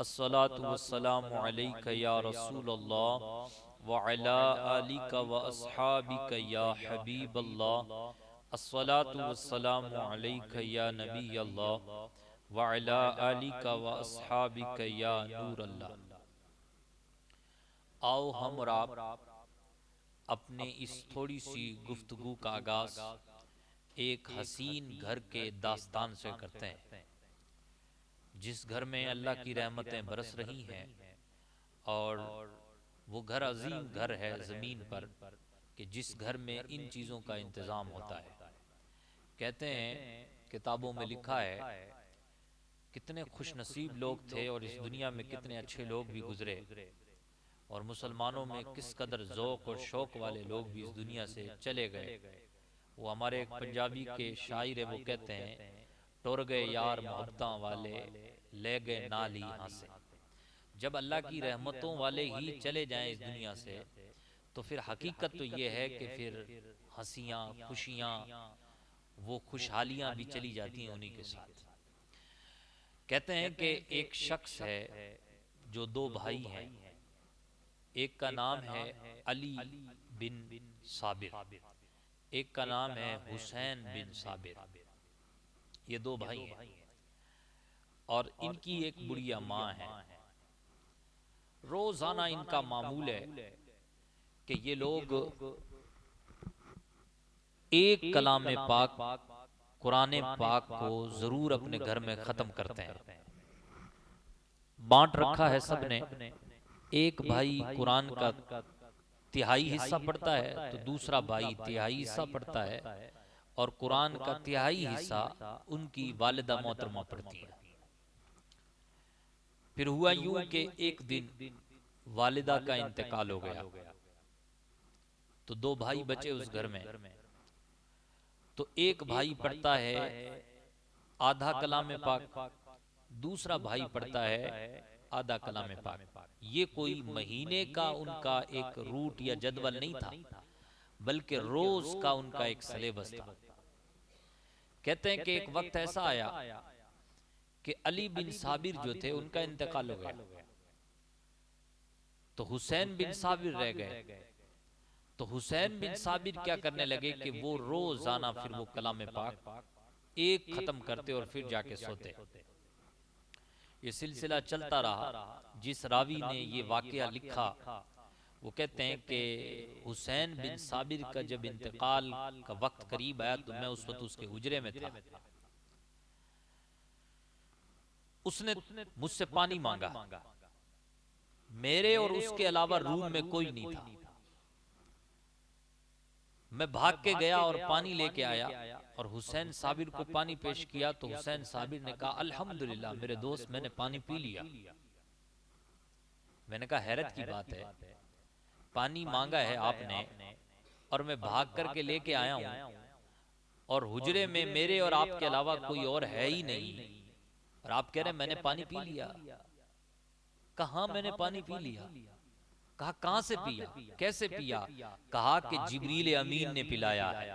الصلاۃ والسلام علیک یا رسول اللہ وعلی آلک واصحابک یا حبیب اللہ۔ الصلاۃ والسلام علیک یا نبی اللہ وعلی آلک واصحابک یا نور اللہ۔ آؤ ہم اور آپ اپنے اس تھوڑی سی گفتگو کا آغاز ایک حسین گھر کے داستان سے کرتے ہیں، جس گھر میں اللہ کی رحمتیں برس رہی ہیں، اور وہ گھر عظیم گھر ہے زمین پر کہ جس گھر میں ان چیزوں کا انتظام ہوتا ہے۔ کہتے ہیں کتابوں میں لکھا ہے کتنے خوش نصیب لوگ تھے اور اس دنیا میں کتنے اچھے لوگ بھی گزرے، اور مسلمانوں میں کس قدر ذوق اور شوق والے لوگ بھی اس دنیا سے چلے گئے۔ وہ ہمارے ایک پنجابی کے شاعر ہیں، وہ کہتے ہیں ٹر گئے یار محبتاں والے لے گئے نال ہی ہاں سے۔ جب اللہ کی رحمتوں والے ہی چلے جائیں اس دنیا سے تو پھر حقیقت تو یہ ہے کہ پھر ہنسیاں خوشیاں وہ خوشحالیاں بھی چلی جاتی ہیں انہی کے ساتھ۔ کہتے ہیں کہ ایک شخص ہے جو دو بھائی ہیں، ایک کا نام ہے علی بن صابر، ایک کا نام ہے حسین بن صابر۔ یہ دو بھائی ہیں اور ان کی ایک بڑھیا ماں ہے۔ روزانہ ان کا معمول ہے کہ یہ لوگ ایک کلام پاک قرآن پاک کو ضرور اپنے گھر میں ختم کرتے ہیں۔ بانٹ رکھا ہے سب نے، ایک بھائی قرآن کا تہائی حصہ پڑھتا ہے تو دوسرا بھائی تہائی حصہ پڑھتا ہے، اور قرآن کا تہائی حصہ ان کی والدہ محترمہ پڑھتی ہے۔ پھر ہوا یوں کہ ایک دن والدہ کا انتقال ہو گیا تو دو بھائی بچے اس گھر میں، تو ایک بھائی پڑھتا ہے آدھا کلام پاک، دوسرا بھائی پڑھتا ہے آدھا کلام پاک۔ یہ کوئی مہینے کا ان کا ایک روٹ یا جدول نہیں تھا، بلکہ روز کا ان کا ایک سلیبس تھا۔ کہتے ہیں کہ ایک وقت ایسا آیا کہ علی بن صابر جو تھے ان کا انتقال ہو گیا تو حسین بن صابر رہ گئے۔ تو حسین بن صابر کیا کرنے لگے کہ وہ روزانہ پھر وہ کلام پاک ایک ختم کرتے اور پھر جا کے سوتے۔ یہ سلسلہ چلتا رہا۔ جس راوی نے یہ واقعہ لکھا وہ کہتے ہیں کہ حسین بن صابر کا جب انتقال کا وقت قریب آیا تو میں اس وقت اس کے حجرے میں تھا۔ اس نے مجھ سے پانی مانگا، میرے اور اس کے علاوہ روم میں کوئی نہیں تھا۔ میں بھاگ کے گیا اور پانی لے کے آیا اور حسین صابر کو پانی پیش کیا تو حسین صابر نے کہا الحمدللہ میرے دوست میں نے پانی پی لیا۔ میں نے کہا حیرت کی بات ہے، پانی مانگا ہے آپ نے اور میں بھاگ کر کے لے کے آیا ہوں، اور حجرے میں میرے اور آپ کے علاوہ کوئی اور ہے ہی نہیں، اور آپ کہہ رہے ہیں میں نے پانی پی لیا۔ کہاں میں نے پانی پی لیا؟ کہا کہاں سے پیا، کیسے پیا؟ کہا کہ جبریل امین نے پلایا ہے۔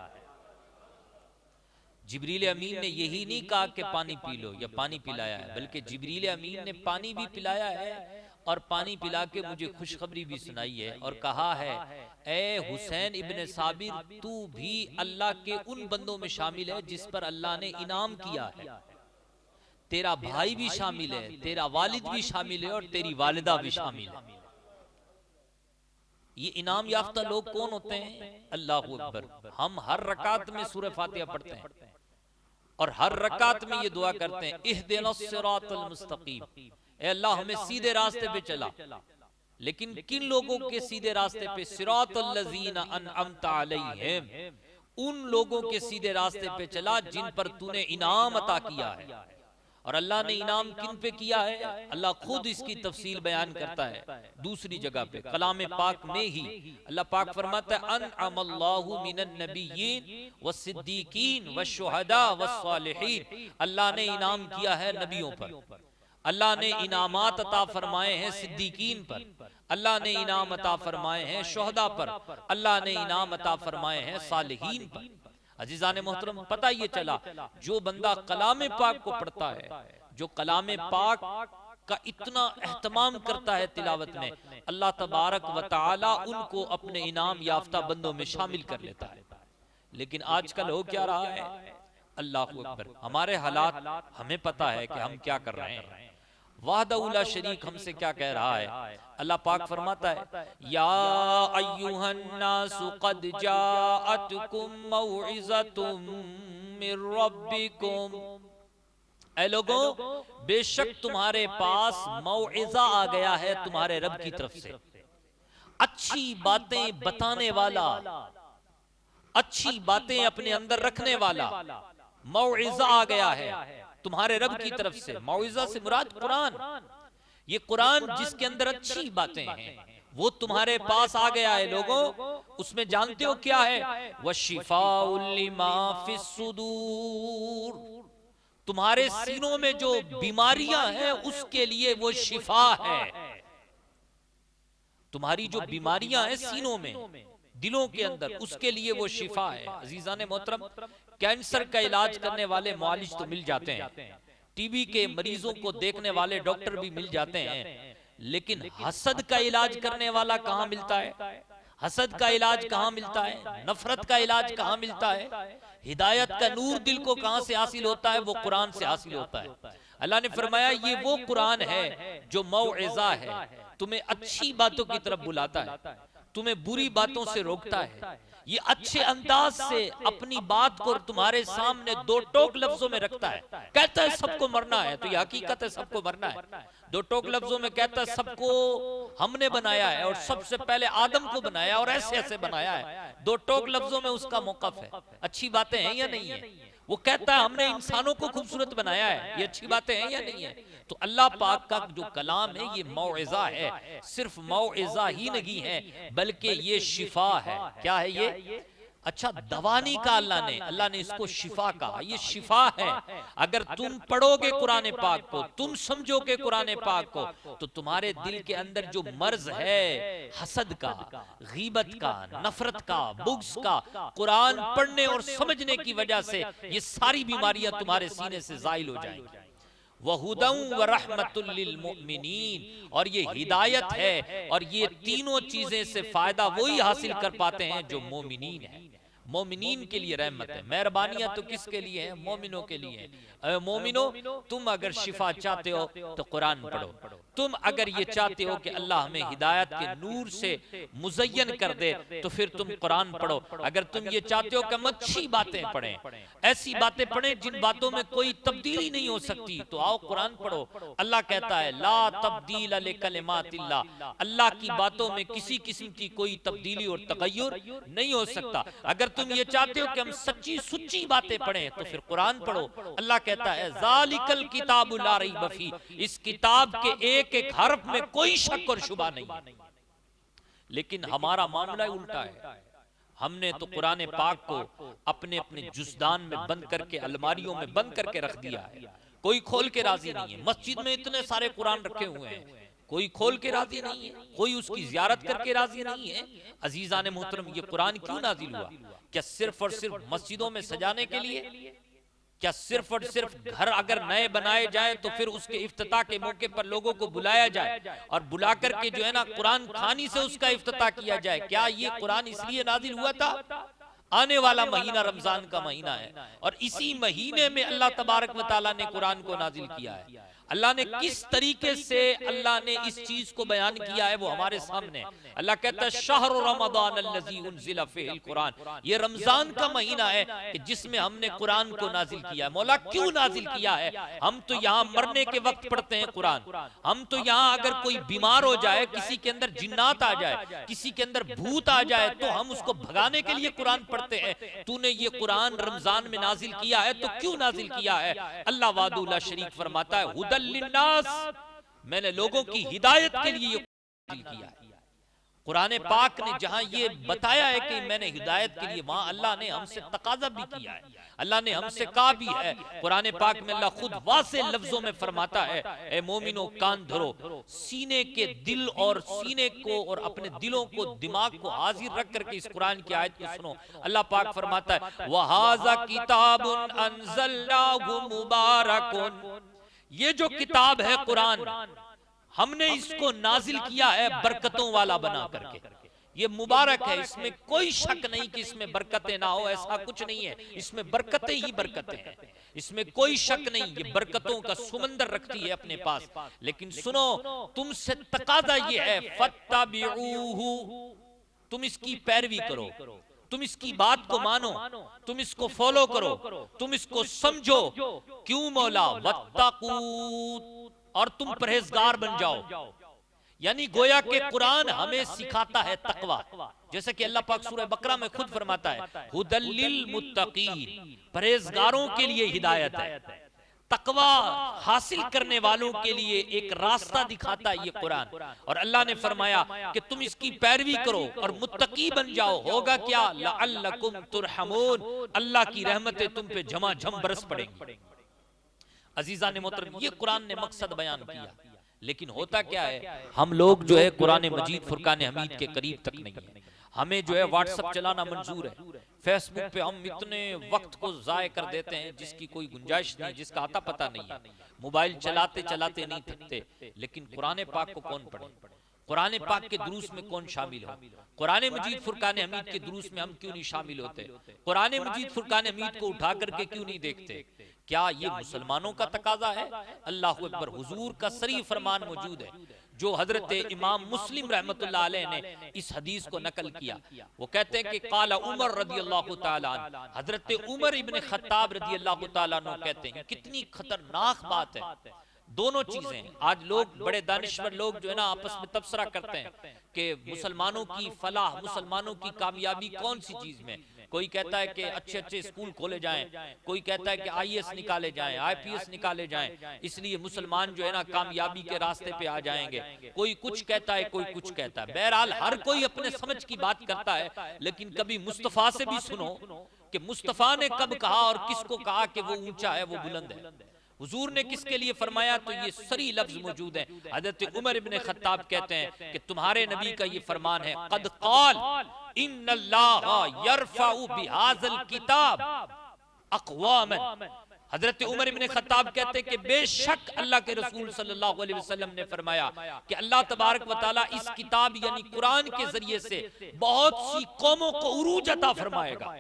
جبریل امین نے یہی نہیں کہا کہ پانی پی لو یا پانی پلایا ہے، بلکہ جبریل امین نے پانی بھی پلایا ہے اور پانی پلا کے مجھے خوشخبری بھی سنائی ہے اور کہا ہے اے حسین ابن صابر تو بھی اللہ کے ان بندوں میں شامل ہے جس پر اللہ نے انعام کیا ہے۔ تیرا بھائی بھی شامل ہے، تیرا والد بھی شامل ہے اور تیری والدہ بھی شامل ہے۔ یہ انعام یافتہ لوگ کون ہوتے ہیں؟ اللہ اکبر۔ ہم ہر رکعت میں سورہ فاتحہ پڑھتے ہیں اور ہر رکعت میں یہ دعا کرتے ہیں اہدنا الصراط المستقیم، اے اللہ ہمیں سیدھے راستے پہ چلا۔ لیکن کن لوگوں کے سیدھے راستے پہ؟ صراط الذین انعمت علیہم، ان لوگوں کے سیدھے راستے پہ چلا جن پر تو نے انعام عطا کیا ہے۔ اور اللہ نے انعام کن پہ کیا ہے؟ اللہ خود اس کی تفصیل بیان کرتا ہے دوسری جگہ پہ کلام پاک میں ہی۔ اللہ پاک فرماتا ہے انعم اللہ من النبیین والصدیقین والشہداء والصالحین، اللہ نے انعام کیا ہے نبیوں پر، اللہ نے انعامات عطا فرمائے ہیں صدیقین پر، اللہ نے انعام عطا فرمائے ہیں شہداء پر، اللہ نے انعام عطا فرمائے ہیں صالحین پر۔ عزیزان محترم پتہ یہ چلا جو بندہ کلام پاک کو پڑھتا ہے، جو کلام پاک کا اتنا اہتمام کرتا ہے تلاوت میں، اللہ تبارک و تعالی ان کو اپنے انعام یافتہ بندوں میں شامل کر لیتا ہے۔ لیکن آج کل ہو کیا رہا ہے؟ اللہ اکبر، ہمارے حالات ہمیں پتا ہے کہ ہم کیا کر رہے ہیں۔ وحدہ لا شریک ہم سے کیا کہہ رہا ہے؟ اللہ پاک فرماتا ہے یا ایھا الناس قد جاءتکم موعظۃ من ربکم، اے لوگوں بے شک تمہارے پاس موعظہ آ گیا ہے تمہارے رب کی طرف سے، اچھی باتیں بتانے والا، اچھی باتیں اپنے اندر رکھنے والا موعظہ آ گیا ہے تمہارے رب کی طرف سے۔ موعظہ سے مراد قرآن، یہ قرآن جس کے اندر اچھی باتیں ہیں وہ تمہارے پاس آ گیا ہے لوگوں۔ اس میں جانتے ہو کیا ہے؟ وَشِفَاءٌ لِمَا فِي الصُّدُورِ، تمہارے سینوں میں جو بیماریاں ہیں اس کے لیے وہ شفا ہے۔ تمہاری جو بیماریاں ہیں سینوں میں، دلوں کے اندر، اس کے لیے وہ شفا ہے۔ عزیزان محترم، کینسر کا علاج کرنے والے معالج تو مل جاتے ہیں، ٹی بی کے مریضوں کو دیکھنے والے ڈاکٹر بھی مل جاتے ہیں، لیکن حسد کا علاج کرنے والا کہاں ملتا ہے؟ حسد کا علاج کہاں ملتا ہے؟ نفرت کا علاج کہاں ملتا ہے؟ ہدایت کا نور دل کو کہاں سے حاصل ہوتا ہے؟ وہ قرآن سے حاصل ہوتا ہے۔ اللہ نے فرمایا یہ وہ قرآن ہے جو موعظہ ہے، تمہیں اچھی باتوں کی طرف بلاتا ہے، تمہیں بری باتوں سے روکتا ہے، یہ اچھے انداز سے اپنی بات کو تمہارے سامنے دو ٹوک لفظوں میں رکھتا ہے۔ کہتا ہے سب کو مرنا ہے، تو یہ حقیقت ہے سب کو مرنا ہے۔ دو ٹوک لفظوں میں کہتا ہے سب کو ہم نے بنایا ہے، اور سب سے پہلے آدم کو بنایا اور ایسے ایسے بنایا ہے۔ دو ٹوک لفظوں میں اس کا موقف ہے۔ اچھی باتیں ہیں یا نہیں ہیں؟ وہ کہتا ہے ہم نے انسانوں کو خوبصورت بنایا ہے، یہ اچھی باتیں ہیں یا نہیں ہیں؟ تو اللہ پاک کا جو کلام ہے یہ موعظہ ہے، صرف موعظہ ہی نہیں ہے بلکہ یہ شفا ہے۔ کیا ہے یہ؟ اچھا دوا نہیں کہا اللہ نے اس کو شفا کہا، یہ شفا ہے۔ اگر تم پڑھو گے قرآن پاک کو، تم سمجھو گے قرآن پاک کو، تو تمہارے دل کے اندر جو مرض ہے حسد کا، غیبت کا، نفرت کا، بغض کا، قرآن پڑھنے اور سمجھنے کی وجہ سے یہ ساری بیماریاں تمہارے سینے سے زائل ہو جائیں گی۔ وَهُدًى وَرَحْمَةٌ لِّلْمُؤْمِنِينَ، اور یہ ہدایت ہے، اور یہ تینوں چیزیں سے فائدہ وہی حاصل کر پاتے ہیں جو مومنین ہیں۔ مومنین کے لیے رحمت ہے۔ مہربانیاں تو کس کے لیے ہیں؟ مومنوں کے لیے ہیں۔ اے مومنو، تم اگر شفا چاہتے ہو تو قرآن پڑھو، تم اگر یہ چاہتے ہو کہ اللہ ہمیں ہدایت کے نور سے مزین کر دے تو پھر تم قرآن پڑھو۔ اگر تم یہ چاہتے ہو کہ ہم اچھی باتیں پڑھیں، ایسی باتیں پڑھیں جن باتوں میں کوئی تبدیلی نہیں ہو سکتی، تو آؤ قرآن پڑھو۔ اللہ کہتا ہے لا تبدیل لکلمات اللہ، اللہ کی باتوں میں کسی قسم کی کوئی تبدیلی اور تغیر نہیں ہو سکتا۔ اگر تم یہ چاہتے ہو کہ ہم سچی سچی باتیں پڑھیں تو پھر قرآن پڑھو۔ اللہ کہتا ہے ذالک الکتاب لا ریب فیہ، اس کتاب کے ایک ایک حرف میں کوئی شک اور شبہ نہیں ہے۔ لیکن ہمارا معاملہ الٹا ہے، ہم نے تو قرآن پاک کو اپنے اپنے جزدان میں بند کر کے، الماریوں میں بند کر کے رکھ دیا ہے، کوئی کھول کے راضی نہیں ہے۔ مسجد میں اتنے سارے قرآن رکھے ہوئے ہیں، کوئی کھول کے راضی نہیں ہے، کوئی اس کی زیارت کر کے راضی نہیں ہے۔ عزیزان محترم، یہ قرآن کیوں نازل ہوا؟ کیا صرف اور صرف مسجدوں میں سجانے کے لیے؟ کیا صرف اور صرف گھر اگر نئے بنائے جائیں تو پھر اس کے افتتاح کے موقع پر لوگوں کو بلایا جائے اور بلا کر کے جو ہے نا قرآن خوانی سے اس کا افتتاح کیا جائے؟ کیا یہ قرآن اس لیے نازل ہوا تھا؟ آنے والا مہینہ رمضان کا مہینہ ہے، اور اسی مہینے میں اللہ تبارک و تعالیٰ نے قرآن کو نازل کیا ہے۔ اللہ نے کس طریقے سے اللہ نے اس چیز کو بیان کیا ہے وہ ہمارے سامنے۔ اللہ کہتا ہے شہر رمضان الذی انزل فیہ القرآن، یہ رمضان کا مہینہ ہے کہ جس میں ہم نے قرآن کو نازل کیا ہے۔ مولا کیوں نازل کیا ہے؟ ہم تو یہاں مرنے کے وقت پڑھتے ہیں قرآن، ہم تو یہاں اگر کوئی بیمار ہو جائے، کسی کے اندر جنات آ جائے، کسی کے اندر بھوت آ جائے تو ہم اس کو بھگانے کے لیے قرآن پڑھتے ہیں۔ تو نے یہ قرآن رمضان میں نازل کیا ہے تو کیوں نازل کیا ہے؟ اللہ وحدہ لا شریک فرماتا ہے ہدی للناس، میں نے لوگوں کی ہدایت کے لیے یہ نازل کیا ہے۔ قرآن پاک نے جہاں یہ بتایا ہے کہ میں نے ہدایت کے لیے، وہاں اللہ نے ہم سے تقاضا بھی کیا ہے، اللہ نے ہم سے کہا بھی ہے۔ قرآن پاک میں اللہ خود واضح لفظوں میں فرماتا ہے اے مومنو کان دھرو، سینے کے دل اور سینے کو اور اپنے دلوں کو، دماغ کو حاضر رکھ کر کے اس قرآن کی آیت کو سنو۔ اللہ پاک فرماتا ہے وَهَذَا كِتَابٌ أَنزَلْنَاهُ مُبَارَكٌ، یہ جو کتاب ہے قرآن، ہم نے اس کو نازل کیا ہے برکتوں والا بنا کر کے، یہ مبارک ہے، اس میں کوئی شک نہیں کہ اس میں برکتیں نہ ہو، ایسا کچھ نہیں ہے، اس میں برکتیں ہی برکتیں ہیں، اس میں کوئی شک نہیں، یہ برکتوں کا سمندر رکھتی ہے اپنے پاس۔ لیکن سنو، تم سے تقاضا یہ ہے فَاتَّبِعُوهُ، تم اس کی پیروی کرو، تم اس کی بات کو مانو، تم اس کو فالو کرو، تم اس کو سمجھو۔ کیوں مولا؟ وَاتَّقُوا، اور تم پرہیزگار بن جاؤ۔ یعنی گویا کہ قرآن ہمیں سکھاتا ہے تقوی، جیسے کہ اللہ پاک سورہ بقرہ میں خود فرماتا ہے ہدی للمتقین، پرہیزگاروں کے لیے ہدایت ہے، تقوی حاصل کرنے والوں کے لیے ایک راستہ دکھاتا ہے یہ قرآن۔ اور اللہ نے فرمایا کہ تم اس کی پیروی کرو اور متقی بن جاؤ، ہوگا کیا؟ لعلکم ترحمون، اللہ کی رحمتیں تم پہ جھما جھم برس پڑیں گی۔ عزیزان محترم، یہ قرآن نے مقصد بیان کیا، لیکن ہوتا کیا ہے، ہم لوگ جو ہے قرآن مجید فرقان حمید کے قریب تک نہیں ہیں۔ ہمیں جو ہے واٹس ایپ چلانا منظور ہے، فیس بک پہ ہم اتنے وقت کو ضائع کر دیتے ہیں جس کی کوئی گنجائش نہیں، جس کا آتا پتہ نہیں ہے، موبائل چلاتے چلاتے نہیں تھکتے۔ لیکن قرآن پاک کو کون پڑھے؟ قرآن پاک کے دروس میں کون شامل ہو؟ قرآن مجید فرقان حمید کے دروس میں ہم کیوں نہیں شامل ہوتے؟ قرآن مجید فرقان حمید کو اٹھا کر کے کیوں نہیں دیکھتے؟ کیا یہ مسلمانوں کا تقاضا ہے؟ اللہ اکبر، حضور کا صریح فرمان موجود ہے جو حضرت امام مسلم رحمت اللہ علیہ نے اس حدیث کو نقل کیا۔ وہ کہتے ہیں کہ قال عمر رضی اللہ تعالیٰ عنہ، حضرت عمر ابن خطاب رضی اللہ تعالیٰ عنہ کہتے ہیں، کتنی خطرناک بات ہے، دونوں چیزیں۔ آج لوگ بڑے دانشور لوگ جو ہے نا آپس میں تبصرہ کرتے ہیں کہ مسلمانوں کی فلاح، مسلمانوں کی کامیابی کون سی چیز میں؟ کوئی کہتا ہے کہ اچھے اچھے اسکول کھولے جائیں، کوئی کہتا ہے کہ آئی ایس نکالے جائیں، آئی پی ایس نکالے جائیں، اس لیے مسلمان جو ہے نا کامیابی کے راستے پہ آ جائیں گے۔ کوئی کچھ کہتا ہے، کوئی کچھ کہتا ہے۔ بہرحال ہر کوئی اپنے سمجھ کی بات کرتا ہے، لیکن کبھی مصطفیٰ سے بھی سنو کہ مصطفیٰ نے کب کہا اور کس کو کہا کہ وہ اونچا ہے، وہ بلند ہے۔ حضور نے کس کے لیے فرمایا؟ تو یہ صریح لفظ موجود ہے۔ حضرت عمر ابن خطاب کہتے ہیں کہ تمہارے نبی کا یہ فرمان ہے، قد قال ان اللہ یرفع بہذا الکتاب اقواما۔ حضرت عمر ابن خطاب کہتے ہیں کہ بے شک اللہ کے رسول صلی اللہ علیہ وسلم نے فرمایا کہ اللہ تبارک و تعالیٰ اس کتاب یعنی قرآن کے ذریعے سے بہت سی قوموں کو عروج عطا فرمائے گا،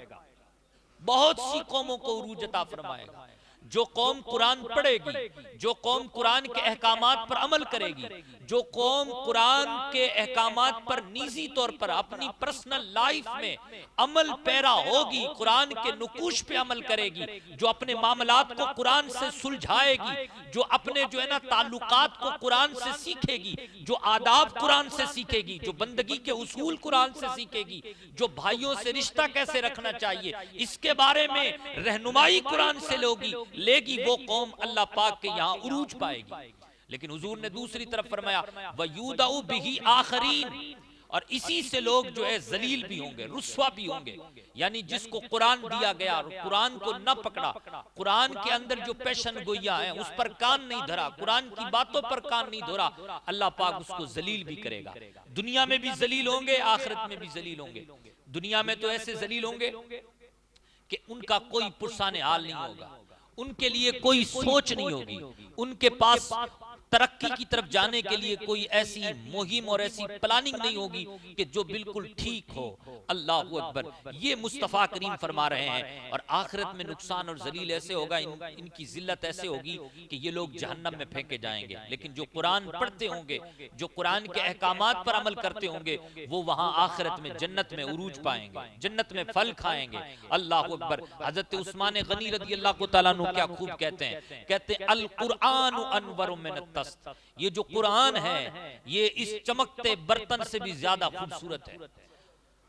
بہت سی قوموں کو عروج عطا فرمائے گا۔ جو قوم قرآن پڑھے گی، جو قوم قرآن کے احکامات پر عمل کرے گی، جو قوم قرآن کے احکامات پر نجی طور پر اپنی پرسنل لائف میں عمل پیرا ہوگی، قرآن کے نقوش پہ عمل کرے گی، جو اپنے معاملات کو قرآن سے سلجھائے گی، جو اپنے جو ہے نا تعلقات کو قرآن سے سیکھے گی، جو آداب قرآن سے سیکھے گی، جو بندگی کے اصول قرآن سے سیکھے گی، جو بھائیوں سے رشتہ کیسے رکھنا چاہیے اس کے بارے میں رہنمائی قرآن سے لے گی، وہ قوم اللہ پاک کے یہاں عروج پائے گی۔ لیکن حضور نے دوسری طرف فرمایا وَيُودَعُ بِهِ آخَرِينَ، اور اسی سے لوگ جو ہے ذلیل بھی ہوں گے، رسوا بھی ہوں گے۔ یعنی جس کو قرآن دیا گیا اور قرآن کو نہ پکڑا، قرآن کے اندر جو پیشن گوئیاں ہیں اس پر کان نہیں دھرا، قرآن کی باتوں پر کان نہیں دھرا، اللہ پاک اس کو ذلیل بھی کرے گا۔ دنیا میں بھی ذلیل ہوں گے، آخرت میں بھی ذلیل ہوں گے۔ دنیا میں تو ایسے ذلیل ہوں گے کہ ان کا کوئی پرسان حال نہیں ہوگا، ان کے لیے کوئی سوچ نہیں ہوگی، ان کے پاس ترقی کی طرف جانے کے لیے کوئی ایسی مہم اور ایسی پلاننگ نہیں ہوگی کہ جو بالکل ٹھیک ہو۔ اللہ اکبر، یہ مصطفیٰ کریم فرما رہے ہیں۔ اور آخرت میں نقصان اور ذلیل ایسے ہوگا، ان کی ذلت ایسے ہوگی کہ یہ لوگ جہنم میں پھینکے جائیں گے۔ لیکن جو قرآن پڑھتے ہوں گے، جو قرآن کے احکامات پر عمل کرتے ہوں گے، وہ وہاں آخرت میں جنت میں عروج پائیں گے، جنت میں پھل کھائیں گے۔ اللہ اکبر، حضرت عثمان غنی رضی اللہ تعالیٰ عنہ کیا خوب کہتے ہیں، کہتے ہیں القرآن انور من الطست، یہ جو قرآن ہے یہ اس چمکتے برتن سے بھی زیادہ خوبصورت ہے۔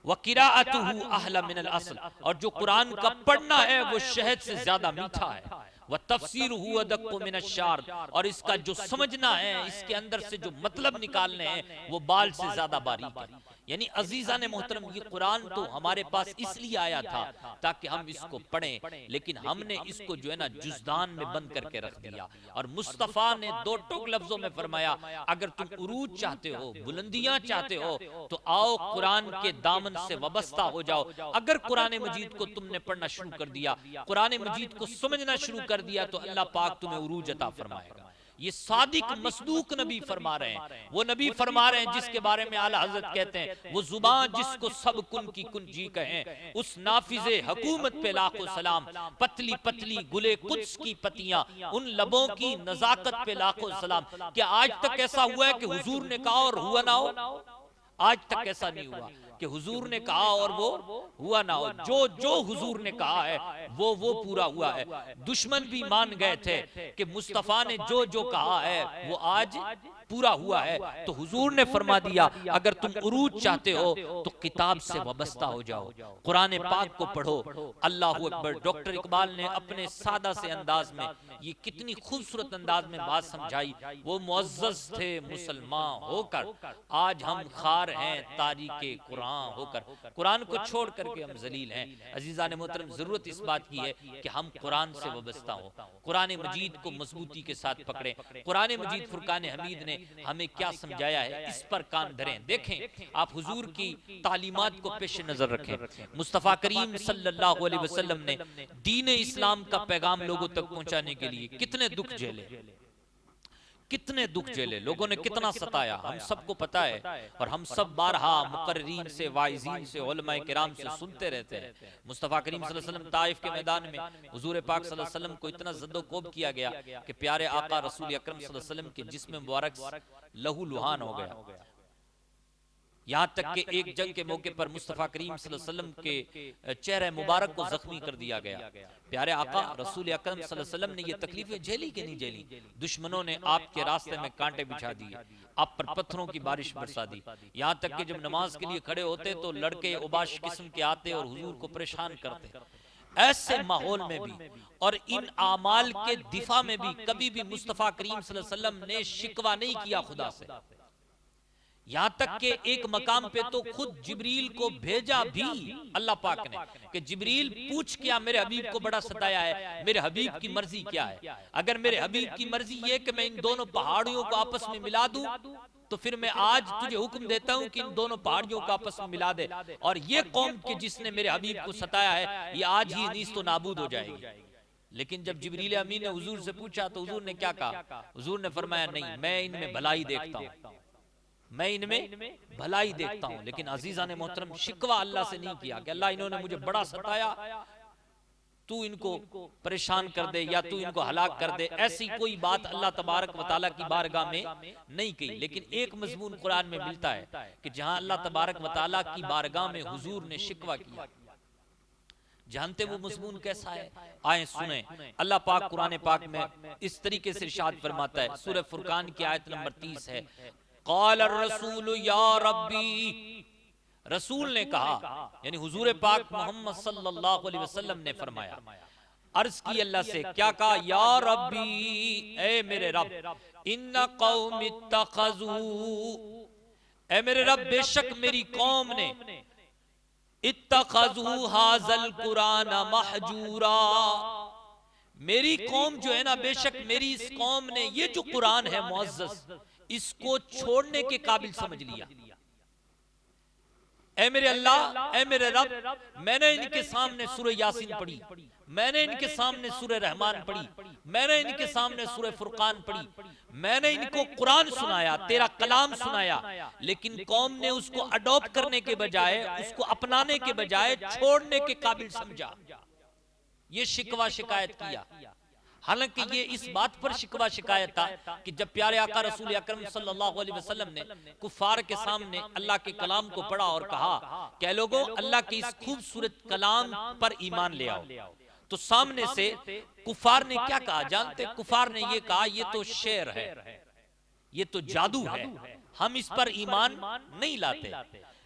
وَقِرَاءَتُهُ أَحْلَى مِنَ الْأَصْلِ، اور جو قرآن کا پڑھنا ہے وہ شہد سے زیادہ میٹھا ہے۔ وَتَفْسِيرُهُ أَدَقُّ مِنَ الشَّعْرِ، اور اس کا جو سمجھنا ہے، اس کے اندر سے جو مطلب نکالنے ہیں وہ بال سے زیادہ باریک ہے۔ یعنی عزیزان محترم، یہ قرآن تو ہمارے پاس اس لیے آیا تھا تاکہ ہم اس کو پڑھیں، لیکن ہم نے اس کو جو ہے نا جزدان میں بند کر کے رکھ دیا۔ اور مصطفیٰ نے دو ٹوک لفظوں میں فرمایا اگر تم عروج چاہتے ہو، بلندیاں چاہتے ہو، تو آؤ قرآن کے دامن سے وابستہ ہو جاؤ۔ اگر قرآن مجید کو تم نے پڑھنا شروع کر دیا، قرآن مجید کو سمجھنا شروع کر دیا، تو اللہ پاک تمہیں عروج عطا فرمائے گا۔ یہ صادق مصدوق نبی فرما رہے ہیں، وہ نبی فرما رہے ہیں جس کے بارے میں اعلیٰ حضرت کہتے ہیں وہ زبان جس کو سب کن کی کنجی کہیں، اس نافذ حکومت پہ لاکھوں سلام، پتلی پتلی گلے قدس کی پتیاں، ان لبوں کی نزاکت پہ لاکھوں سلام۔ کہ آج تک ایسا ہوا ہے کہ حضور نے کہا اور ہوا نہ ہو؟ آج تک ایسا نہیں ہوا کہ حضور نے کہا اور وہ ہوا نہ ہو۔ جو حضور نے کہا ہے وہ پورا ہوا ہے۔ دشمن بھی مان گئے تھے کہ مصطفیٰ نے جو کہا ہے وہ آج پورا ہوا ہے۔ تو حضور نے فرما دیا اگر تم عروج چاہتے ہو تو کتاب سے وابستہ ہو جاؤ، قرآن پاک کو پڑھو۔ اللہ اکبر۔ ڈاکٹر اقبال نے اپنے سادہ سے انداز میں یہ کتنی خوبصورت انداز میں بات سمجھائی۔ وہ معزز تھے مسلمان ہو کر، آج ہم خار ہیں تاریک قرآن ہو کر۔ قرآن کو چھوڑ کر کے ہم ذلیل ہیں۔ عزیزان محترم، ضرورت اس بات کی ہے کہ ہم قرآن سے وابستہ ہوں، قرآن مجید کو مضبوطی کے ساتھ پکڑیں۔ قرآن مجید فرقان حمید نے ہمیں کیا سمجھایا ہے اس پر کان دھریں۔ دیکھیں، آپ حضور کی تعلیمات کو پیش نظر رکھیں۔ مصطفیٰ کریم صلی اللہ علیہ وسلم نے دین اسلام کا پیغام لوگوں تک پہنچانے کے لیے کتنے دکھ جھیلے، کتنے دکھ جھیلے، لوگوں نے کتنا ستایا، ہم سب کو پتا ہے۔ اور ہم سب بارہا مقررین سے، واعظین سے، علماء کرام سے سنتے رہتے ہیں۔ مصطفیٰ کریم صلی اللہ علیہ وسلم طائف کے میدان میں حضور پاک صلی اللہ علیہ وسلم کو اتنا زد و کوب کیا گیا کہ پیارے آقا رسول اکرم صلی اللہ علیہ وسلم کے جسم مبارک لہو لہان ہو گیا۔ یہاں تک کہ ایک جنگ کے موقع پر مصطفیٰ کریم صلی اللہ علیہ وسلم کے چہرے مبارک کو زخمی کر دیا گیا۔ پیارے آقا رسول اکرم صلی اللہ علیہ وسلم نے یہ تکلیفیں جھیلی کہ نہیں جھیلی؟ دشمنوں نے آپ کے راستے میں کانٹے بچھا دیے، آپ پر پتھروں کی بارش برسا دی، یہاں تک کہ جب نماز کے لیے کھڑے ہوتے تو لڑکے اوباش قسم کے آتے اور حضور کو پریشان کرتے۔ ایسے ماحول میں بھی اور ان اعمال کے دفاع میں بھی کبھی بھی مصطفیٰ کریم صلی اللہ علیہ وسلم نے شکوہ نہیں کیا خدا سے۔ یہاں تک کہ ایک مقام پہ تو خود جبریل کو بھیجا بھی اللہ پاک نے کہ جبریل پوچھ کیا میرے حبیب کو بڑا ستایا ہے، میرے حبیب کی مرضی کیا ہے؟ اگر میرے حبیب کی مرضی یہ کہ میں ان دونوں پہاڑیوں کو آپس میں ملا دوں تو پھر میں آج تجھے حکم دیتا ہوں کہ ان دونوں پہاڑیوں کو آپس میں ملا دے، اور یہ قوم کہ جس نے میرے حبیب کو ستایا ہے یہ آج ہی نیست و نابود ہو جائے گی۔ لیکن جب جبریل امین نے حضور سے پوچھا تو حضور نے کیا کہا؟ حضور نے فرمایا نہیں، میں ان میں بھلائی دیکھتا ہوں، میں ان میں بھلائی دیکھتا ہوں۔ لیکن عزیزان محترم، شکوہ اللہ سے نہیں کیا کہ اللہ انہوں نے مجھے بڑا ستایا، تو ان کو پریشان کر دے یا تو ان کو ہلاک کر دے، ایسی کوئی بات اللہ تبارک و تعالیٰ کی بارگاہ میں نہیں کہی۔ لیکن ایک مضمون قرآن میں ملتا ہے کہ جہاں اللہ تبارک و تعالیٰ کی بارگاہ میں حضور نے شکوہ کیا، جانتے وہ مضمون کیسا ہے؟ آئیں سنیں۔ اللہ پاک قرآن پاک میں اس طریقے سے ارشاد فرماتا ہے، سورہ فرقان کی آیت نمبر 30 ہے، قال الرسول یا ربی، رسول نے کہا یعنی حضور پاک محمد صلی اللہ علیہ وسلم نے فرمایا، عرض کی اللہ سے، کیا کہا؟ یا ربی، اے میرے رب، ان قوم اتخذوا، اے میرے رب بے شک میری قوم نے، اتخذوا ھذا القرآن مہجورا، میری قوم جو ہے نا، بے شک میری اس قوم نے یہ جو قرآن ہے معزز، اس کو چھوڑنے کے قابل سمجھ لیا۔ اے میرے اللہ، اے میرے رب، میں نے ان کے سامنے سورہ یاسین پڑھی، میں نے ان کے سامنے سورہ رحمان پڑھی، میں نے ان کے سامنے سورہ فرقان پڑھی، میں نے ان کو قرآن سنایا، تیرا کلام سنایا، لیکن قوم نے اس کو اڈاپٹ کرنے کے بجائے، اس کو اپنانے کے بجائے چھوڑنے کے قابل سمجھا، یہ شکوہ شکایت کیا۔ حالانکہ یہ اس بات پر شکوہ شکایت تھا کہ جب پیارے آقا رسول اکرم صلی اللہ علیہ وسلم نے کفار کے سامنے اللہ کے کلام کو پڑھا اور کہا کہ اے لوگوں، اللہ کے اس خوبصورت کلام پر ایمان لے آؤ، تو سامنے سے کفار نے کیا کہا جانتے؟ کفار نے یہ کہا یہ تو شعر ہے، یہ تو جادو ہے، ہم اس پر ایمان نہیں لاتے۔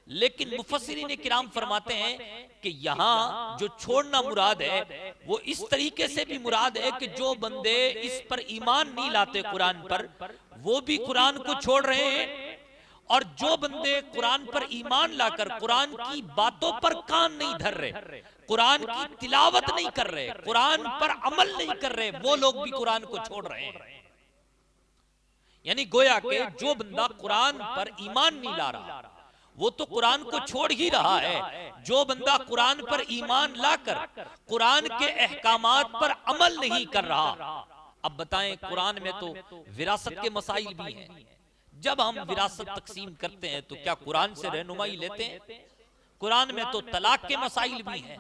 لیکن مفسرین کرام فرماتے ہیں کہ یہاں جو چھوڑنا مراد ہے وہ اس طریقے سے بھی مراد ہے کہ جو بندے اس پر ایمان نہیں لاتے قرآن پر، وہ بھی قرآن کو چھوڑ رہے ہیں، اور جو بندے قرآن پر ایمان لا کر قرآن کی باتوں پر کان نہیں دھر رہے، قرآن کی تلاوت نہیں کر رہے، قرآن پر عمل نہیں کر رہے، وہ لوگ بھی قرآن کو چھوڑ رہے ہیں۔ یعنی گویا کہ جو بندہ قرآن پر ایمان نہیں لا رہا وہ تو قرآن کو چھوڑ ہی رہا ہے، جو بندہ قرآن پر ایمان لا کر قرآن کے احکامات پر عمل نہیں کر رہا اب بتائیں قرآن میں تو وراثت کے مسائل بھی ہیں، جب ہم وراثت تقسیم کرتے ہیں تو کیا قرآن سے رہنمائی لیتے ہیں؟ قرآن میں تو طلاق کے مسائل بھی ہیں،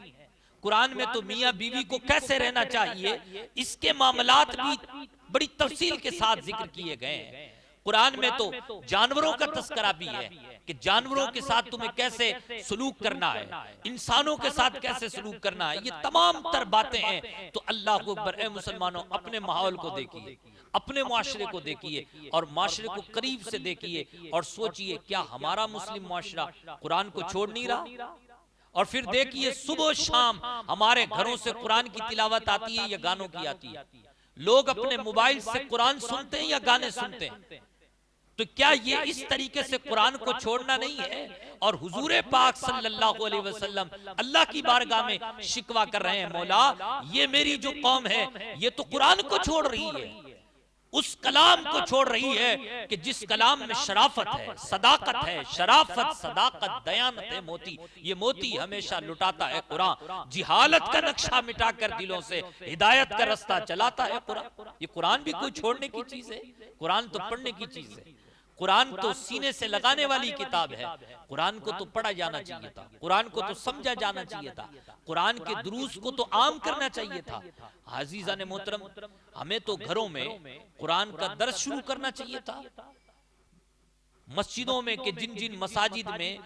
قرآن میں تو میاں بیوی کو کیسے رہنا چاہیے اس کے معاملات بھی بڑی تفصیل کے ساتھ ذکر کیے گئے ہیں۔ قرآن میں تو جانوروں کا تذکرہ بھی ہے کہ جانوروں کے ساتھ تمہیں کیسے سلوک کرنا ہے، انسانوں کے ساتھ کیسے سلوک کرنا ہے، یہ تمام تر باتیں ہیں۔ تو اللہ اکبر، اے مسلمانوں، اپنے ماحول کو دیکھیے، اپنے معاشرے کو دیکھیے اور معاشرے کو قریب سے دیکھیے اور سوچئے کیا ہمارا مسلم معاشرہ قرآن کو چھوڑ نہیں رہا؟ اور پھر دیکھیے صبح و شام ہمارے گھروں سے قرآن کی تلاوت آتی ہے یا گانوں کی آتی ہے، لوگ اپنے موبائل سے قرآن سنتے ہیں یا گانے سنتے ہیں۔ تو کیا یہ اس طریقے سے قرآن کو چھوڑنا نہیں ہے؟ اور حضور پاک صلی اللہ علیہ وسلم اللہ کی بارگاہ میں شکوہ کر رہے ہیں، مولا یہ میری جو قوم ہے یہ تو قرآن کو چھوڑ رہی ہے، اس کلام کو چھوڑ رہی ہے کہ جس کلام میں شرافت ہے، صداقت ہے، شرافت، صداقت، دیانت ہے، موتی، یہ موتی ہمیشہ لٹاتا ہے قرآن، جہالت کا نقشہ مٹا کر دلوں سے ہدایت کا رستہ چلاتا ہے قرآن۔ یہ قرآن بھی کوئی چھوڑنے کی چیز ہے؟ قرآن تو پڑھنے کی چیز ہے، قرآن تو سینے سے لگانے والی کتاب ہے، قرآن کو تو پڑھا جانا چاہیے تھا، قرآن کو تو سمجھا جانا چاہیے تھا، قرآن کے دروس کو تو عام کرنا چاہیے تھا۔ عزیزان محترم، ہمیں تو گھروں میں قرآن کا درس شروع کرنا چاہیے تھا۔ مسجدوں میں کہ جن جن مساجد میں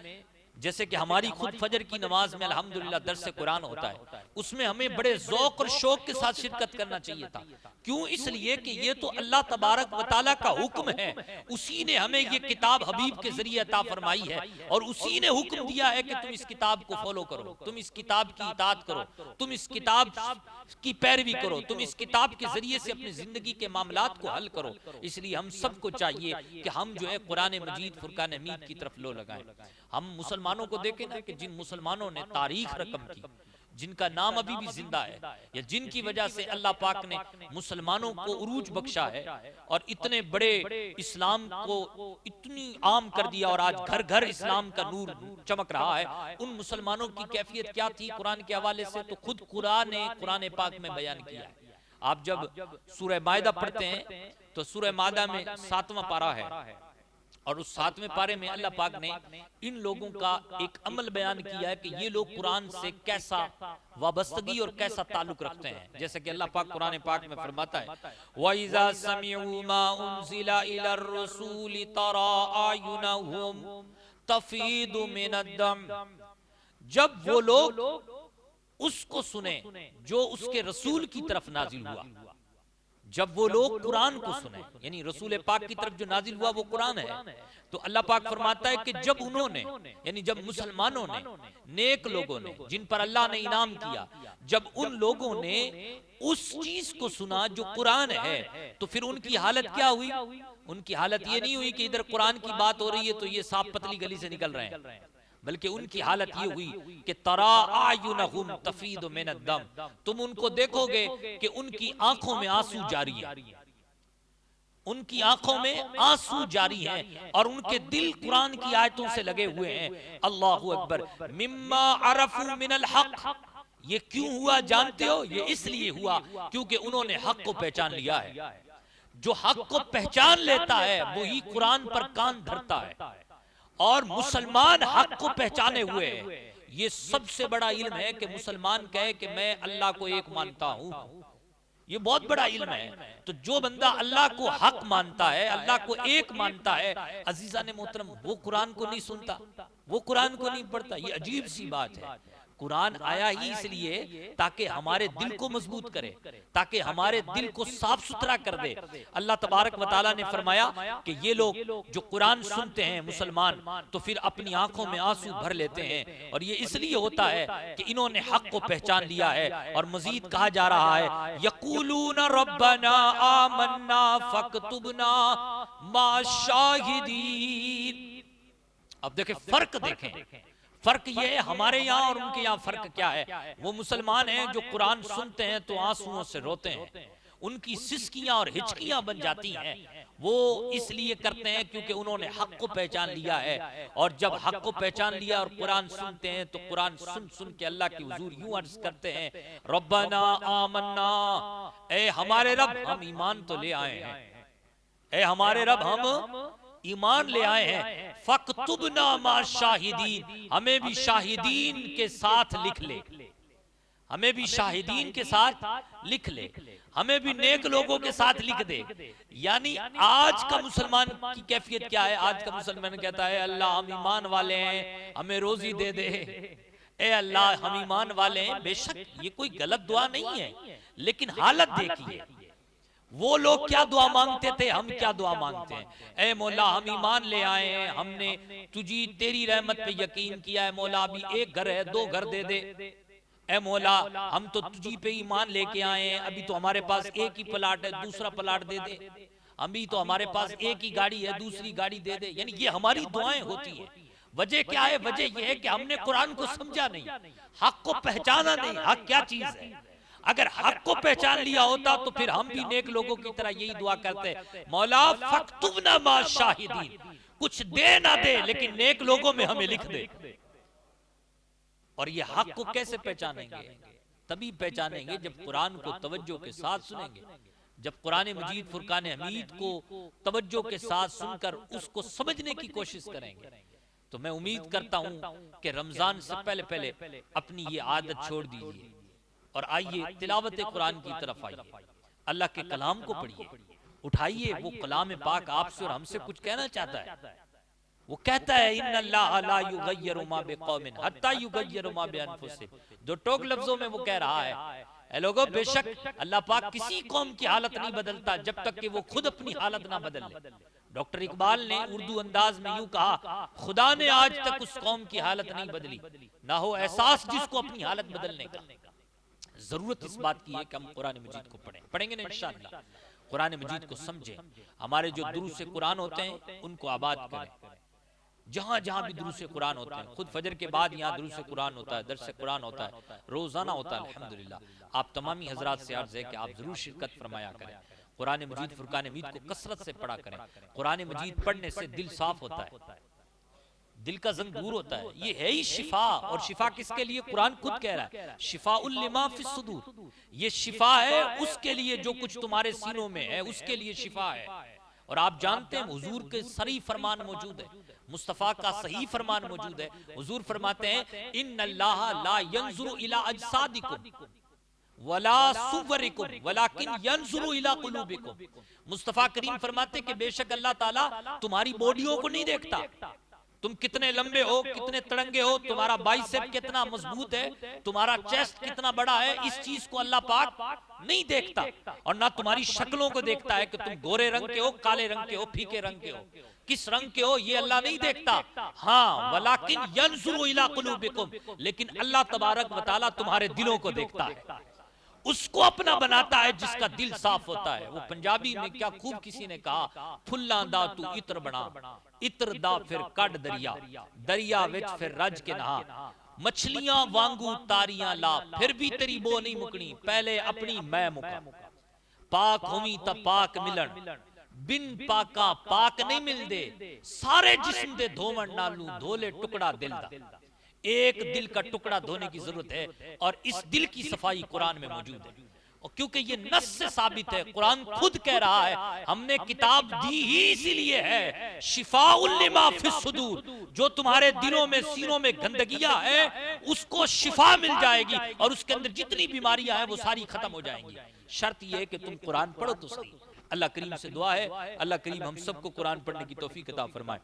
جیسے کہ ہماری خود فجر کی نماز میں الحمدللہ درس قرآن ہوتا ہے، اس میں ہمیں بڑے ذوق اور شوق کے ساتھ شرکت کرنا چاہیے تھا۔ کیوں؟ اس لیے کہ یہ تو اللہ تبارک و تعالیٰ کا حکم ہے، اسی نے ہمیں یہ کتاب حبیب کے ذریعے عطا فرمائی ہے اور اسی نے حکم دیا ہے کہ تم اس کتاب کو فالو کرو، تم اس کتاب کی اطاعت کرو، تم اس کتاب کی پیروی کرو، تم اس کتاب کے ذریعے سے اپنی زندگی کے معاملات کو حل کرو۔ اس لیے ہم سب کو چاہیے کہ ہم جو ہے قرآن مجید فرقان حمید کی طرف لو لگائیں۔ ہم مسلمانوں کو دیکھیں نا کہ جن مسلمانوں نے تاریخ رقم کی، جن کا نام ابھی بھی زندہ ہے، یا جن کی وجہ سے اللہ پاک نے مسلمانوں کو عروج بخشا ہے اور اتنے بڑے اسلام کو اتنی عام کر دیا اور آج گھر گھر اسلام کا نور چمک رہا ہے، ان مسلمانوں کی کیفیت کیا تھی قرآن کے حوالے سے تو خود قرآن نے قرآن پاک میں بیان کیا ہے۔ آپ جب سورہ مائدہ پڑھتے ہیں تو سورہ مائدہ میں 7واں پارہ ہے اور اس 7ویں پارے میں اللہ پاک نے ان لوگوں کا ایک عمل بیان کیا ہے کہ یہ لوگ قرآن سے کیسا وابستگی اور کیسا تعلق رکھتے ہیں۔ جیسے کہ اللہ پاک قرآن پاک میں فرماتا ہے وَإِذَا سَمِعُوا مَا أُنزِلَ إِلَى الرُّسُولِ تَرَىٰ أَعْيُنَهُمْ تَفِيضُ مِنَ الدَّمْعِ، جب وہ لوگ اس کو سنیں جو اس کے رسول کی طرف نازل ہوا، جب وہ لوگ قرآن کو سنیں، یعنی رسول پاک کی طرف جو نازل ہوا وہ قرآن ہے، تو اللہ پاک فرماتا ہے کہ جب انہوں نے، یعنی جب مسلمانوں نے، نیک لوگوں نے، جن پر اللہ نے انعام کیا، جب ان لوگوں نے اس چیز کو سنا جو قرآن ہے تو پھر ان کی حالت کیا ہوئی؟ ان کی حالت یہ نہیں ہوئی کہ ادھر قرآن کی بات ہو رہی ہے تو یہ سانپ پتلی گلی سے نکل رہے ہیں، بلکہ ان کی حالت یہ ہوئی کہ تَرَىٰ أَعْيُنَهُمْ تَفِيضُ مِنَ الدَّمْعِ، تم ان کو دیکھو گے کہ ان کی آنکھوں میں آنسو جاری ہے، ان کی آنکھوں میں آنسو جاری ہیں اور ان کے دل قرآن کی آیتوں سے لگے ہوئے ہیں۔ اللہ اکبر، مِمَّا عَرَفُوا مِنَ الْحَقِّ، یہ کیوں ہوا جانتے ہو؟ یہ اس لیے ہوا کیونکہ انہوں نے حق کو پہچان لیا ہے۔ جو حق کو پہچان لیتا ہے وہی قرآن پر کان دھرتا ہے، اور مسلمان حق کو پہچانے ہوئے ہیں۔ یہ سب سے بڑا علم ہے کہ مسلمان کہے کہ میں اللہ کو ایک مانتا ہوں، یہ بہت بڑا علم ہے۔ تو جو بندہ اللہ کو حق مانتا ہے، اللہ کو ایک مانتا ہے، عزیزان محترم، وہ قرآن کو نہیں سنتا، وہ قرآن کو نہیں پڑھتا۔ یہ عجیب سی بات ہے۔ قرآن آیا ہی اس لیے تاکہ ہمارے دل کو مضبوط کرے، تاکہ ہمارے دل کو صاف ستھرا کر دے۔ اللہ تبارک و تعالیٰ نے فرمایا کہ یہ لوگ جو قرآن سنتے ہیں مسلمان تو پھر اپنی آنکھوں میں آنسو بھر لیتے ہیں، اور یہ اس لیے ہوتا ہے کہ انہوں نے حق کو پہچان لیا ہے۔ اور مزید کہا جا رہا ہے یقولون ربنا آمنا فاکتبنا مع الشاہدین۔ اب دیکھیں فرق، دیکھیں فرق یہ ہے ہمارے یہاں اور ان کے یہاں فرق کیا ہے۔ وہ مسلمان ہیں جو قرآن سنتے ہیں تو آنسوؤں سے روتے ہیں، ان کی سسکیاں اور ہچکیاں بن جاتی ہیں، وہ اس لیے کرتے ہیں کیونکہ انہوں نے حق کو پہچان لیا ہے، اور جب حق کو پہچان لیا اور قرآن سنتے ہیں تو قرآن سن سن کے اللہ کی حضور یوں عرض کرتے ہیں ربنا آمنا، اے ہمارے رب ہم ایمان تو لے آئے ہیں، اے ہمارے رب ہم ایمان لے آئے ہیں، فَاكْتُبْنَا مَعَ الشَّاهِدِينَ، ہمیں بھی شاہدین کے ساتھ لکھ لے، ہمیں بھی شاہدین کے ساتھ لکھ لے، ہمیں بھی نیک لوگوں کے ساتھ لکھ دے۔ یعنی آج کا مسلمان کی کیفیت کیا ہے؟ آج کا مسلمان کہتا ہے اللہ ہم ایمان والے ہیں، ہمیں روزی دے دے، اے اللہ ہم ایمان والے ہیں۔ بے شک یہ کوئی غلط دعا نہیں ہے، لیکن حالت دیکھیے، وہ لوگ کیا دعا مانگتے تھے، ہم کیا دعا مانگتے ہیں؟ اے مولا ہم ایمان لے آئے ہیں، ہم نے تجھی تیری رحمت پہ یقین کیا ہے، مولا ابھی ایک گھر ہے 2 گھر دے دے، اے مولا ہم تو تجھی پہ ایمان لے کے آئے ہیں، ابھی تو ہمارے پاس ایک ہی پلاٹ ہے، دوسرا پلاٹ دے دے، ابھی تو ہمارے پاس ایک ہی گاڑی ہے، دوسری گاڑی دے دے۔ یعنی یہ ہماری دعائیں ہوتی ہیں۔ وجہ کیا ہے؟ وجہ یہ ہے کہ ہم نے قرآن کو سمجھا نہیں، حق کو پہچانا نہیں، حق کیا چیز ہے۔ اگر حق کو پہچان لیا ہوتا تو پھر ہم بھی نیک لوگوں کی طرح یہی دعا کرتے مولا فَاكْتُبْنَا مَعَ الشَّاهِدِينَ، کچھ دے نہ دے لیکن نیک لوگوں میں ہمیں لکھ دے۔ اور یہ حق کو کیسے پہچانیں گے؟ تبھی پہچانیں گے جب قرآن کو توجہ کے ساتھ سنیں گے، جب قرآن مجید فرقان حمید کو توجہ کے ساتھ سن کر اس کو سمجھنے کی کوشش کریں گے۔ تو میں امید کرتا ہوں کہ رمضان سے پہلے پہلے اپنی یہ عادت چھوڑ دیجئے اور آئیے تلاوت قرآن کی طرف آئیے، اللہ کے کلام کو پڑھیے، اٹھائیے، وہ کلام پاک آپ سے اور ہم سے کچھ کہنا چاہتا ہے۔ وہ کہتا ہے ان اللہ لا یغیر ما بقوم حتی یغیر ما بانفسہم، جو ٹوک لفظوں میں وہ کہہ رہا ہے اے لوگو بے شک اللہ پاک کسی قوم کی حالت نہیں بدلتا جب تک کہ وہ خود اپنی حالت نہ بدل لے۔ ڈاکٹر اقبال نے اردو انداز میں یوں کہا خدا نے آج تک اس قوم کی حالت نہیں بدلی، نہ ہو احساس جس کو اپنی حالت بدلنے کا۔ ضرورت اس بات کی ہے کہ ہم قرآن مجید کو پڑھیں گے نا انشاءاللہ، قرآن مجید کو سمجھیں، ہمارے جو دروس قرآن ہوتے ہیں ان کو آباد کریں، جہاں جہاں بھی دروس قرآن ہوتے ہیں، خود فجر کے بعد یہاں دروس قرآن ہوتا ہے، درس قرآن ہوتا ہے، روزانہ ہوتا ہے الحمدللہ۔ آپ تمامی حضرات سے عرض ہے کہ آپ ضرور شرکت فرمایا کریں، قرآن مجید فرقان حمید کو کثرت سے پڑھا کریں۔ قرآن مجید پڑھنے سے دل صاف ہوتا ہے، دل کا زنگ دور ہوتا ہے، یہ ہے ہی شفا۔ اور شفا کس کے لیے؟ قرآن خود کہہ رہا ہے شفاء لما فی الصدور، یہ شفا ہے اس کے لیے جو کچھ تمہارے سینوں میں ہے، اس کے لیے شفا ہے۔ اور آپ جانتے ہیں حضور کے صریح فرمان موجود ہے، مصطفیٰ کا صحیح فرمان موجود ہے۔ حضور فرماتے ہیں ان اللہ لا ينظر الى اجسادکم ولا صورکم ولکن ينظر الى قلوبکم۔ مصطفیٰ کریم فرماتے کہ بے شک اللہ تعالیٰ تمہاری باڈیوں کو نہیں دیکھتا، تم کتنے لمبے ہو، کتنے تڑنگے ہو، تمہارا بائسپ کتنا مضبوط ہے، تمہارا چیسٹ کتنا بڑا ہے، اس چیز کو اللہ پاک نہیں دیکھتا۔ اور نہ تمہاری شکلوں کو دیکھتا ہے کہ تم گورے رنگ کے ہو، کالے رنگ کے ہو، پھیکے رنگ کے ہو، کس رنگ کے ہو، یہ اللہ نہیں دیکھتا۔ ہاں ولیکن ینظر الی قلوبکم، لیکن اللہ تبارک و تعالیٰ تمہارے دلوں کو دیکھتا ہے، اس کو اپنا بناتا ہے جس کا دل صاف ہوتا ہے۔ وہ پنجابی میں کیا خوب کسی نے کہا پھلاں دا تو عطر بنا، عطر دا پھر کڈ دریا، دریا وچ پھر رج کے نہا، مچھلیاں وانگو تاریاں لا پھر بھی تیری بو نہیں مکنی، پہلے اپنی میں مکا، پاک ہوئی تا پاک ملن، بن پاکا پاک نہیں مل دے، سارے جسم دے دھومن نالو دھولے ٹکڑا دل دا۔ ایک دل کا ٹکڑا دھونے کی ضرورت ہے، اور اس دل کی صفائی قرآن میں موجود ہے، اور کیونکہ یہ نص سے ثابت ہے، قرآن خود کہہ رہا ہے ہم نے کتاب دی ہی اسی لیے ہے شفاء لما فی الصدور، جو تمہارے دلوں میں سینوں میں گندگیاں ہے اس کو شفا مل جائے گی، اور اس کے اندر جتنی بیماریاں ہیں وہ ساری ختم ہو جائیں گی۔ شرط یہ ہے کہ تم قرآن پڑھو تو صحیح۔ اللہ کریم سے دعا ہے اللہ کریم ہم سب کو قرآن پڑھنے کی توفیق عطا فرمائے۔